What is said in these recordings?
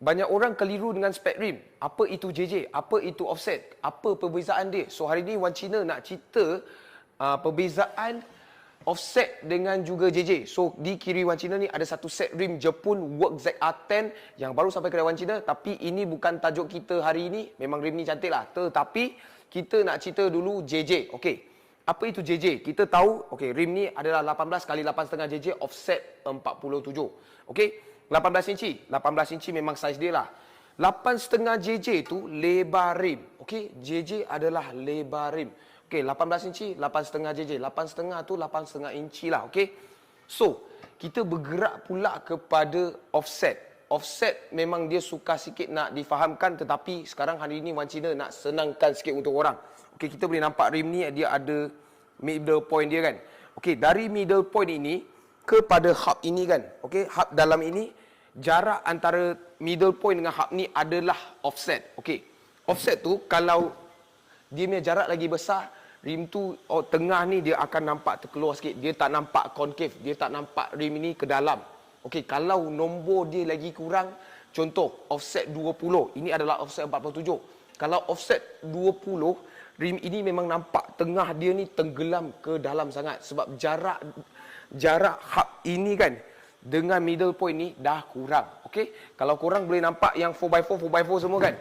Banyak orang keliru dengan spek rim. Apa itu JJ? Apa itu offset? Apa perbezaan dia? So hari ni Wan Cina nak cerita perbezaan offset dengan juga JJ. So di kiri Wan Cina ni ada satu set rim Jepun Work ZR10 yang baru sampai kedai Wan Cina. Tapi ini bukan tajuk kita hari ini. Memang rim ni cantik lah. Tetapi kita nak cerita dulu JJ. Okey. Apa itu JJ? Kita tahu, okey, rim ni adalah 18 kali 8,5 JJ, offset 47. Okey, 18 inci. 18 inci memang saiz dia lah. 8,5 JJ tu lebar rim. Okey, JJ adalah lebar rim. Okey, 18 inci, 8,5 JJ. 8,5 tu 8,5 inci lah. Okey. So, kita bergerak pula kepada offset. Offset memang dia suka sikit nak difahamkan, tetapi sekarang hari ini Wan Cina nak senangkan sikit untuk orang. Okey, kita boleh nampak rim ni dia ada middle point dia kan. Okey, dari middle point ini kepada hub ini kan. Okey, hub dalam ini, jarak antara middle point dengan hub ni adalah offset. Okey. Offset tu kalau dia punya jarak lagi besar, rim tu tengah ni dia akan nampak terkeluar sikit. Dia tak nampak concave, dia tak nampak rim ini ke dalam. Okey, kalau nombor dia lagi kurang, contoh offset 20, ini adalah offset 47. Kalau offset 20, rim ini memang nampak tengah dia ni tenggelam ke dalam sangat sebab jarak hub ini kan dengan middle point ni dah kurang. Okey, kalau korang boleh nampak yang 4x4 semua kan,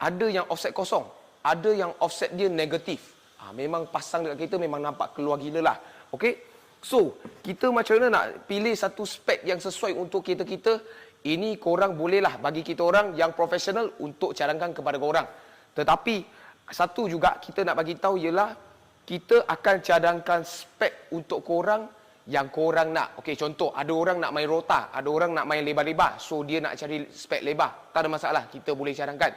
ada yang offset kosong, ada yang offset dia negatif. Memang pasang dekat kita memang nampak keluar gila lah. Okey. So, kita macam mana nak pilih satu spek yang sesuai untuk kita-kita? Ini korang bolehlah bagi kita orang yang profesional untuk cadangkan kepada korang. Tetapi satu juga kita nak bagi tahu ialah kita akan cadangkan spek untuk korang yang korang nak. Okey, contoh ada orang nak main rota, ada orang nak main lebar-lebar. So dia nak cari spek lebar. Tak ada masalah, kita boleh cadangkan.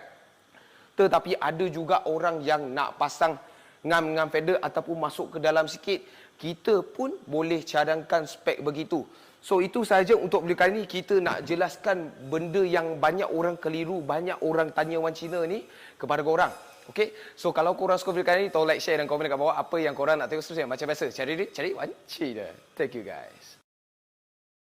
Tetapi ada juga orang yang nak pasang ngam-ngam feather ataupun masuk ke dalam sikit, kita pun boleh cadangkan spek begitu. So itu sahaja untuk video kali ni. Kita nak jelaskan benda yang banyak orang keliru, banyak orang tanya Wan Cina ni kepada korang. Okay, so kalau korang suka video kali ni, tolong like, share dan komen dekat bawah apa yang korang nak tengok seterusnya. Macam biasa, cari Wan Cina. Thank you guys.